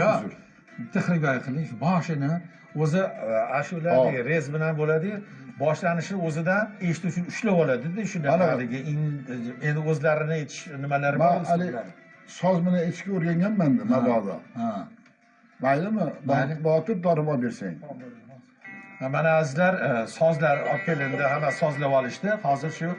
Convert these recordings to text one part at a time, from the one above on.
yo'q bitta xirgoyi qiling boshini o'zi ashulada rez bilan bo'ladi boshlanishni o'zidan eshitish uchun ushlab oladida shunda haligi endi o'zlarini aytish nimalari bor soz bilan aytishga o'rganganman-da mabodo maylimi botib dorib olib bersang mana azizlar sozlar olib kelindi hamma sozlab olishdi hozir shu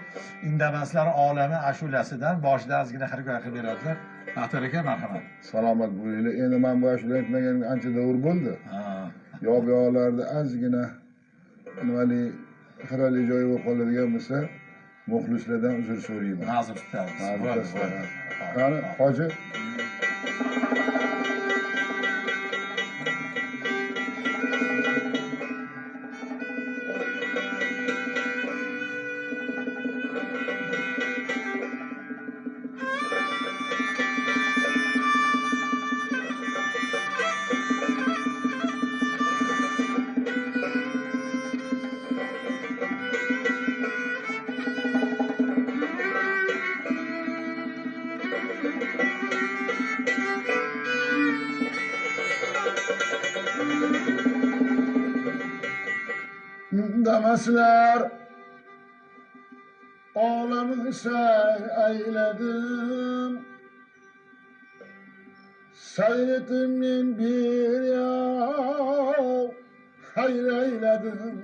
indamaslar olami ashulasidan boshida ozgina xirgoyi qilib beradilar Baxtiyor aka marhamat salomat bo'linglar endi men bu ashula aytmaganiga ancha davr bo'ldi yo'q-yo'qlarda ozgina nimali xirali joyi bo'lib qoladigan bo'lsa muxlislardan uzr so'rayman ma'zur tutamiz qani hoji Demeseler ağlamı say eyledim Seyretimden bir yav hayır eyledim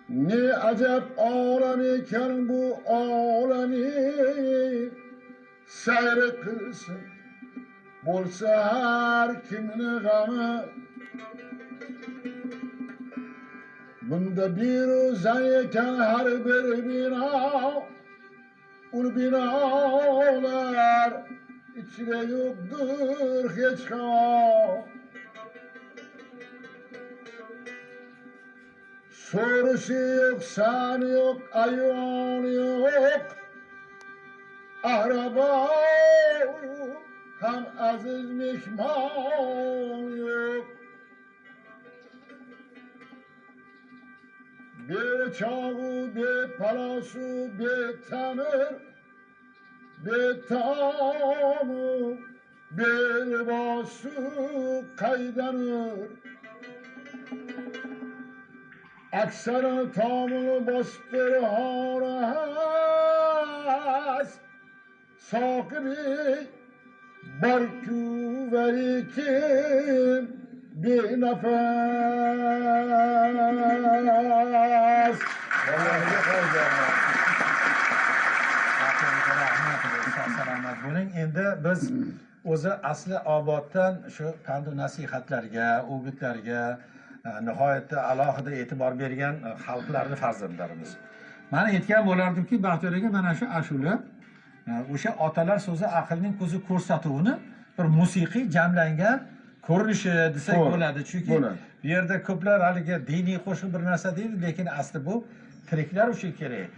Ne acep ağlam iken bu ağlamı seyret kılsın Bolsa her kimine gamı Bunda bir uzayken her bir bina Ul binalar içine yoktur hiç hava Sorusu yok, sen yok, ayvan yok Araba hem aziz mihman yok Bir çağı, bir palası, bir temir Bir tamı, bir bası kaydanır Aksana tamını bastır haras Sakibi barku verikim bir nefes. Salomat bo'ling. Endi biz o'zi asli oboddan shu pandu nasihatlarga, o'gitlarga nihoyatda alohida e'tibor bergan xalqlarning farzandlarimiz. Men aytgan bo'lardimki, Baxtiyor aka mana shu ashula o'sha otalar so'zi aqlning ko'zi ko'rsatuvini bir musiqiy jamlangan ko'rinishi desak bo'ladi. Chunki bu yerda ko'plar haligi diniy qo'shiq bir narsa deydi, lekin asli bu tiriklar uchun kerak.